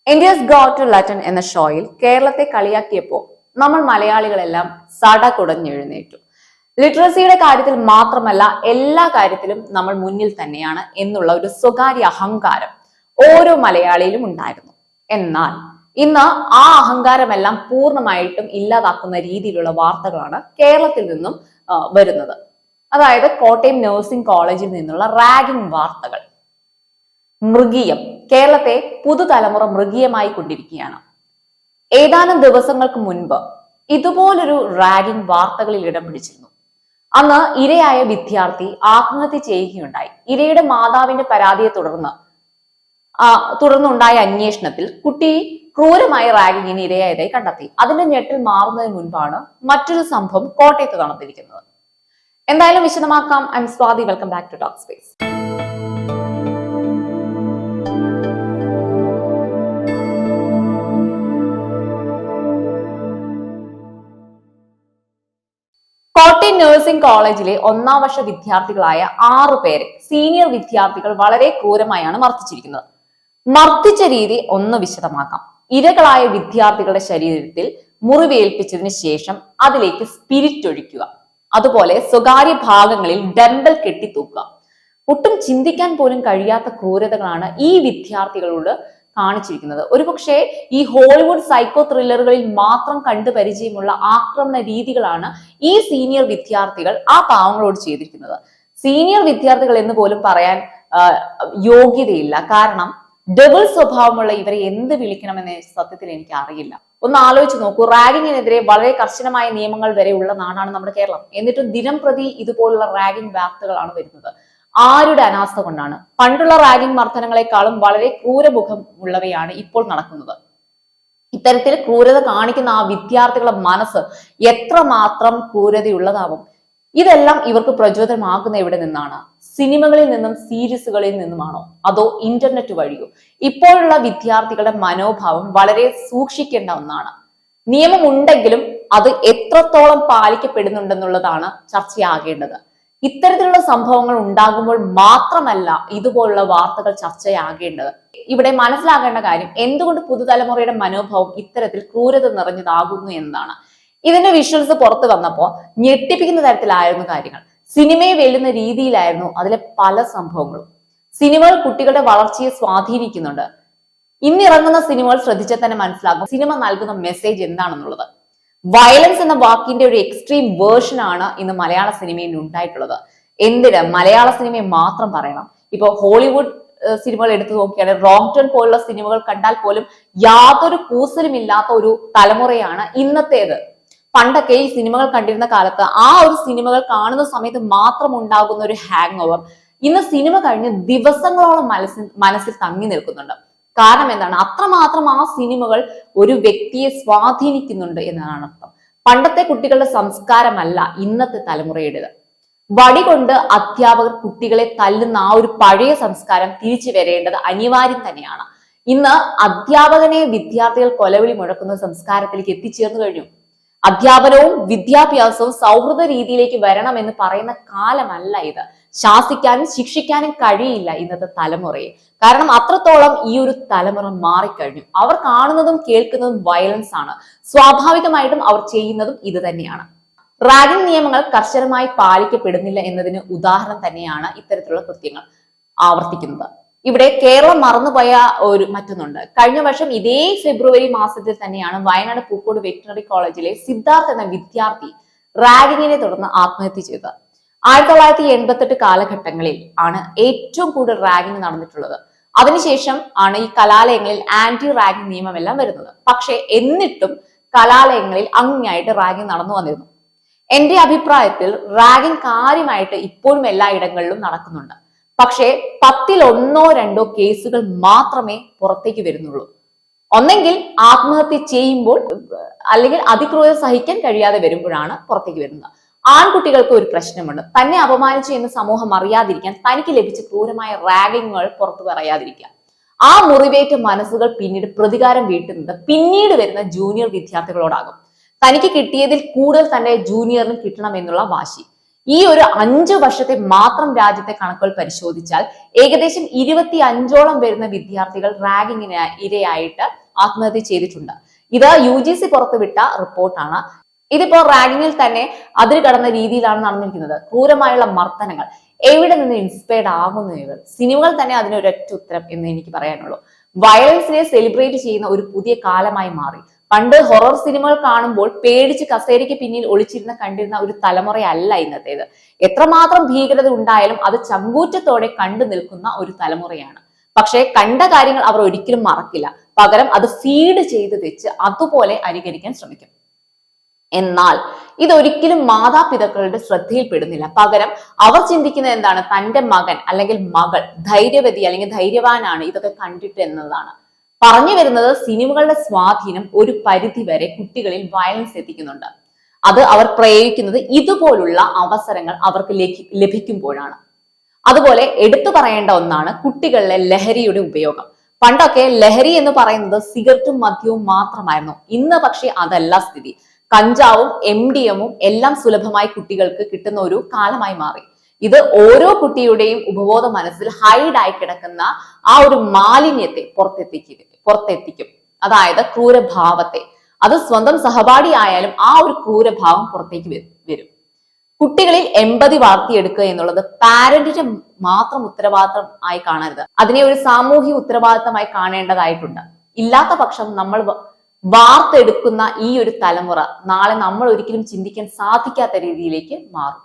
India's got to London എന്ന ഷോയിൽ കേരളത്തെ കളിയാക്കിയപ്പോൾ നമ്മൾ മലയാളികളെല്ലാം സട കുടഞ്ഞെഴുന്നേറ്റു. ലിറ്ററസിയുടെ കാര്യത്തിൽ മാത്രമല്ല എല്ലാ കാര്യത്തിലും നമ്മൾ മുന്നിൽ തന്നെയാണ് എന്നുള്ള ഒരു സ്വകാര്യ അഹങ്കാരം ഓരോ മലയാളിയിലും ഉണ്ടായിരുന്നു. എന്നാൽ ഇന്ന് ആ അഹങ്കാരമെല്ലാം പൂർണ്ണമായിട്ടും ഇല്ലാതാക്കുന്ന രീതിയിലുള്ള വാർത്തകളാണ് കേരളത്തിൽ നിന്നും വരുന്നത്. അതായത് കോട്ടയം നഴ്സിംഗ് കോളേജിൽ നിന്നുള്ള റാഗിംഗ് വാർത്തകൾ. മൃഗീയം കേരളത്തെ പുതുതലമുറ മൃഗീയമായി കൊണ്ടിരിക്കുകയാണ്. ഏതാനും ദിവസങ്ങൾക്ക് മുൻപ് ഇതുപോലൊരു റാഗിംഗ് വാർത്തകളിൽ ഇടം പിടിച്ചിരുന്നു. അന്ന് ഇരയായ വിദ്യാർത്ഥി ആത്മഹത്യ ചെയ്യുകയുണ്ടായി. ഇരയുടെ മാതാവിന്റെ പരാതിയെ തുടർന്നുണ്ടായ അന്വേഷണത്തിൽ കുട്ടി ക്രൂരമായ റാഗിങ്ങിന് ഇരയായതായി കണ്ടെത്തി. അതിന്റെ ഞെട്ടിൽ മാറുന്നതിന് മുൻപാണ് മറ്റൊരു സംഭവം കോട്ടയത്ത് നടന്നിരിക്കുന്നത്. എന്തായാലും വിശദമാക്കാം. I'm Swathi. Welcome back to talk space. Kottayam nursing കോളേജിലെ 1ാം വർഷ വിദ്യാർത്ഥികളായ 6 പേരെ സീനിയർ വിദ്യാർത്ഥികൾ വളരെ ക്രൂരമായാണ് മർദ്ദിച്ചിരിക്കുന്നത്. മർദ്ദിച്ച രീതി ഒന്ന് വിശദമാക്കാം. ഇരകളായ വിദ്യാർത്ഥികളുടെ ശരീരത്തിൽ മുറിവേൽപ്പിച്ചതിന് ശേഷം അതിലേക്ക് സ്പിരിറ്റ് ഒഴിക്കുക. അതുപോലെ സ്വകാര്യ ഭാഗങ്ങളിൽ ഡംബൽ കെട്ടിത്തൂക്കുക. ഒട്ടും ചിന്തിക്കാൻ പോലും കഴിയാത്ത ക്രൂരതകളാണ് ഈ വിദ്യാർത്ഥികളോട് കാണിച്ചിരിക്കുന്നത്. ഒരുപക്ഷെ ഈ ഹോളിവുഡ് സൈക്കോ ത്രില്ലറുകളിൽ മാത്രം കണ്ടു പരിചയമുള്ള ആക്രമണ രീതികളാണ് ഈ സീനിയർ വിദ്യാർത്ഥികൾ ആ പാവങ്ങളോട് ചെയ്തിരിക്കുന്നത്. സീനിയർ വിദ്യാർത്ഥികൾ എന്ന് പോലും പറയാൻ യോഗ്യതയില്ല. കാരണം ഡബിൾ സ്വഭാവമുള്ള ഇവരെ എന്ത് വിളിക്കണമെന്ന് സത്യത്തിൽ എനിക്ക് അറിയില്ല. ഒന്ന് ആലോചിച്ച് നോക്കൂ. റാഗിങ്ങിനെതിരെ വളരെ കർശനമായ നിയമങ്ങൾ വരെ ഉള്ള നാടാണ് നമ്മുടെ കേരളം. എന്നിട്ടും ദിനം പ്രതി ഇതുപോലുള്ള റാഗിംഗ് വാർത്തകളാണ് വരുന്നത്. ആരുടെ അനാസ്ഥ കൊണ്ടാണ്? പണ്ടുള്ള റാഗിംഗ് മർദ്ദനങ്ങളെക്കാളും വളരെ ക്രൂരമുഖം ഉള്ളവയാണ് ഇപ്പോൾ നടക്കുന്നത്. ഇത്തരത്തിൽ ക്രൂരത കാണിക്കുന്ന ആ വിദ്യാർത്ഥികളുടെ മനസ്സ് എത്രമാത്രം ക്രൂരതയുള്ളതാവും? ഇതെല്ലാം ഇവർക്ക് പ്രചോദനമാകുന്ന എവിടെ നിന്നാണ്? സിനിമകളിൽ നിന്നും സീരീസുകളിൽ നിന്നുമാണോ, അതോ ഇന്റർനെറ്റ് വഴിയോ? ഇപ്പോഴുള്ള വിദ്യാർത്ഥികളുടെ മനോഭാവം വളരെ സൂക്ഷിക്കേണ്ട ഒന്നാണ്. നിയമം ഉണ്ടെങ്കിലും അത് എത്രത്തോളം പാലിക്കപ്പെടുന്നുണ്ടെന്നുള്ളതാണ് ചർച്ചയാകേണ്ടത്. ഇത്തരത്തിലുള്ള സംഭവങ്ങൾ ഉണ്ടാകുമ്പോൾ മാത്രമല്ല ഇതുപോലുള്ള വാർത്തകൾ ചർച്ചയാകേണ്ടത്. ഇവിടെ മനസ്സിലാക്കേണ്ട കാര്യം എന്തുകൊണ്ട് പുതുതലമുറയുടെ മനോഭാവം ഇത്തരത്തിൽ ക്രൂരത നിറഞ്ഞതാകുന്നു എന്നതാണ്. ഇതിന്റെ വിഷ്വൽസ് പുറത്തു വന്നപ്പോൾ ഞെട്ടിപ്പിക്കുന്ന തരത്തിലായിരുന്നു കാര്യങ്ങൾ. സിനിമയെ വെല്ലുന്ന രീതിയിലായിരുന്നു അതിലെ പല സംഭവങ്ങളും. സിനിമകൾ കുട്ടികളുടെ വളർച്ചയെ സ്വാധീനിക്കുന്നുണ്ട്. ഇന്നിറങ്ങുന്ന സിനിമകൾ ശ്രദ്ധിച്ചാൽ തന്നെ മനസ്സിലാകും സിനിമ നൽകുന്ന മെസ്സേജ് എന്താണെന്നുള്ളത്. വയലൻസ് എന്ന വാക്കിന്റെ ഒരു എക്സ്ട്രീം വേർഷൻ ആണ് ഇന്ന് മലയാള സിനിമയിൽ ഉണ്ടായിട്ടുള്ളത്. എന്തിന് മലയാള സിനിമയെ മാത്രം പറയണം? ഇപ്പൊ ഹോളിവുഡ് സിനിമകൾ എടുത്തു നോക്കിയാണെങ്കിൽ റോങ് ടേൺ പോലുള്ള സിനിമകൾ കണ്ടാൽ പോലും യാതൊരു കൂസലും ഇല്ലാത്ത ഒരു തലമുറയാണ് ഇന്നത്തേത്. പണ്ടൊക്കെ ഈ സിനിമകൾ കണ്ടിരുന്ന കാലത്ത് ആ ഒരു സിനിമകൾ കാണുന്ന സമയത്ത് മാത്രം ഉണ്ടാകുന്ന ഒരു ഹാങ് ഓവർ ഇന്ന് സിനിമ കഴിഞ്ഞ് ദിവസങ്ങളോളം മനസ്സിൽ തങ്ങി നിൽക്കുന്നുണ്ട്. കാരണം എന്താണ്? അത്രമാത്രം ആ സിനിമകൾ ഒരു വ്യക്തിയെ സ്വാധീനിക്കുന്നുണ്ട് എന്നതാണ് അർത്ഥം. പണ്ടത്തെ കുട്ടികളുടെ സംസ്കാരമല്ല ഇന്നത്തെ തലമുറയുടേത്. വടി കൊണ്ട് അധ്യാപകർ കുട്ടികളെ തല്ലുന്ന ആ ഒരു പഴയ സംസ്കാരം തിരിച്ചു വരേണ്ടത് അനിവാര്യം തന്നെയാണ്. ഇന്ന് അധ്യാപകനെ വിദ്യാർത്ഥികൾ കൊലവിളി മുഴക്കുന്ന സംസ്കാരത്തിലേക്ക് എത്തിച്ചേർന്നു കഴിഞ്ഞു. അധ്യാപനവും വിദ്യാഭ്യാസവും സൗഹൃദ രീതിയിലേക്ക് വരണമെന്ന് പറയുന്ന കാലമല്ല ഇത്. ശാസിക്കാനും ശിക്ഷിക്കാനും കഴിയില്ല ഇന്നത്തെ തലമുറയെ. കാരണം അത്രത്തോളം ഈ ഒരു തലമുറ മാറിക്കഴിഞ്ഞു. അവർ കാണുന്നതും കേൾക്കുന്നതും വയലൻസ് ആണ്. സ്വാഭാവികമായിട്ടും അവർ ചെയ്യുന്നതും ഇത് തന്നെയാണ്. റാഗിംഗ് നിയമങ്ങൾ കർശനമായി പാലിക്കപ്പെടുന്നില്ല എന്നതിന് ഉദാഹരണം തന്നെയാണ് ഇത്തരത്തിലുള്ള കൃത്യങ്ങൾ ആവർത്തിക്കുന്നത്. ഇവിടെ കേരളം മറന്നുപോയ ഒരു മറ്റൊന്നുണ്ട്. കഴിഞ്ഞ വർഷം ഇതേ ഫെബ്രുവരി മാസത്തിൽ തന്നെയാണ് വയനാട് പൂക്കോട് വെറ്റിനറി കോളേജിലെ സിദ്ധാർത്ഥ് എന്ന വിദ്യാർത്ഥി റാഗിങ്ങിനെ തുടർന്ന് ആത്മഹത്യ ചെയ്തത്. 1988 കാലഘട്ടങ്ങളിൽ ആണ് ഏറ്റവും കൂടുതൽ റാഗിങ് നടന്നിട്ടുള്ളത്. അതിനുശേഷം ആണ് ഈ കലാലയങ്ങളിൽ ആന്റി റാഗിങ് നിയമമെല്ലാം വരുന്നത്. പക്ഷെ എന്നിട്ടും കലാലയങ്ങളിൽ അങ്ങായിട്ട് റാഗിങ് നടന്നു വന്നിരുന്നു. എന്റെ അഭിപ്രായത്തിൽ റാഗിങ് കാര്യമായിട്ട് ഇപ്പോഴും എല്ലായിടങ്ങളിലും നടക്കുന്നുണ്ട്. പക്ഷേ 10ൽ 1 or 2 കേസുകൾ മാത്രമേ പുറത്തേക്ക് വരുന്നുള്ളൂ. ഒന്നെങ്കിൽ ആത്മഹത്യ ചെയ്യുമ്പോൾ, അല്ലെങ്കിൽ അതിക്രൂരത സഹിക്കാൻ കഴിയാതെ വരുമ്പോഴാണ് പുറത്തേക്ക് വരുന്നത്. ആൺകുട്ടികൾക്ക് ഒരു പ്രശ്നമുണ്ട്. തന്നെ അപമാനിച്ചു എന്ന് സമൂഹം അറിയാതിരിക്കാൻ തനിക്ക് ലഭിച്ച ക്രൂരമായ റാഗിങ്ങുകൾ പുറത്തു പറയാതിരിക്കുക. ആ മുറിവേറ്റ മനസ്സുകൾ പിന്നീട് പ്രതികാരം വീട്ടുന്നത് പിന്നീട് വരുന്ന ജൂനിയർ വിദ്യാർത്ഥികളോടാകും. തനിക്ക് കിട്ടിയതിൽ കൂടുതൽ തന്നെ ജൂനിയറിന് കിട്ടണം എന്നുള്ള വാശി. ഈ ഒരു 5 വർഷത്തെ മാത്രം രാജ്യത്തെ കണക്കുകൾ പരിശോധിച്ചാൽ ഏകദേശം 25ഓളം വരുന്ന വിദ്യാർത്ഥികൾ റാഗിങ്ങിന് ഇരയായിട്ട് ആത്മഹത്യ ചെയ്തിട്ടുണ്ട്. ഇത് UGC പുറത്തുവിട്ട റിപ്പോർട്ടാണ്. ഇതിപ്പോ റാഗിങ്ങിൽ തന്നെ അതിര് കടന്ന രീതിയിലാണ് നടന്നിരിക്കുന്നത്. ക്രൂരമായുള്ള മർദ്ദനങ്ങൾ. എവിടെ നിന്ന് ഇൻസ്പയർഡ് ആകുന്നു ഇവർ? സിനിമകൾ തന്നെ അതിന് ഒരൊറ്റ ഉത്തരം എന്ന് എനിക്ക് പറയാനുള്ളൂ. വയലൻസിനെ സെലിബ്രേറ്റ് ചെയ്യുന്ന ഒരു പുതിയ കാലമായി മാറി. പണ്ട് ഹൊറർ സിനിമകൾ കാണുമ്പോൾ പേടിച്ച് കസേരയ്ക്ക് പിന്നിൽ ഒളിച്ചിരുന്ന് കണ്ടിരുന്ന ഒരു തലമുറയല്ല ഇന്നത്തേത്. എത്രമാത്രം ഭീകരത ഉണ്ടായാലും അത് ചങ്കൂറ്റത്തോടെ കണ്ടു നിൽക്കുന്ന ഒരു തലമുറയാണ്. പക്ഷെ കണ്ട കാര്യങ്ങൾ അവർ ഒരിക്കലും മറക്കില്ല. പകരം അത് ഫീഡ് ചെയ്ത് വെച്ച് അതുപോലെ അനുകരിക്കാൻ ശ്രമിക്കും. എന്നാൽ ഇതൊരിക്കലും മാതാപിതാക്കളുടെ ശ്രദ്ധയിൽപ്പെടുന്നില്ല. പകരം അവർ ചിന്തിക്കുന്നത് എന്താണ്? തന്റെ മകൻ അല്ലെങ്കിൽ മകൾ ധൈര്യവതി അല്ലെങ്കിൽ ധൈര്യവാനാണ് ഇതൊക്കെ കണ്ടിട്ട് എന്നതാണ്. പറഞ്ഞു വരുന്നത് സിനിമകളുടെ സ്വാധീനം ഒരു പരിധി വരെ കുട്ടികളിൽ വയലൻസ് എത്തിക്കുന്നുണ്ട്. അത് അവർ പ്രയോഗിക്കുന്നത് ഇതുപോലുള്ള അവസരങ്ങൾ അവർക്ക് ലഭിക്കുമ്പോഴാണ്. അതുപോലെ എടുത്തു പറയേണ്ട ഒന്നാണ് കുട്ടികളിലെ ലഹരിയുടെ ഉപയോഗം. പണ്ടൊക്കെ ലഹരി എന്ന് പറയുന്നത് സിഗരറ്റും മദ്യവും മാത്രമായിരുന്നു. ഇന്ന് പക്ഷെ അതല്ല സ്ഥിതി. കഞ്ചാവും MDMഉം എല്ലാം സുലഭമായി കുട്ടികൾക്ക് കിട്ടുന്ന ഒരു കാലമായി മാറി. ഇത് ഓരോ കുട്ടിയുടെയും ഉപബോധ മനസ്സിൽ ഹൈഡായി കിടക്കുന്ന ആ ഒരു മാലിന്യത്തെ പുറത്തെത്തിക്കും. അതായത് ക്രൂരഭാവത്തെ. അത് സ്വന്തം സഹപാഠി ആയാലും ആ ഒരു ക്രൂരഭാവം പുറത്തേക്ക് വരും. കുട്ടികളിൽ എമ്പതി വളർത്തിയെടുക്കുക എന്നുള്ളത് പാരന്റിന്റെ മാത്രം ഉത്തരവാദിത്തം ആയി കാണരുത്. അതിനെ ഒരു സാമൂഹിക ഉത്തരവാദിത്തമായി കാണേണ്ടതായിട്ടുണ്ട്. ഇല്ലാത്ത പക്ഷം നമ്മൾ വാർത്തെടുക്കുന്ന ഈ ഒരു തലമുറ നാളെ നമ്മൾ ഒരിക്കലും ചിന്തിക്കാൻ സാധിക്കാത്ത രീതിയിലേക്ക് മാറും.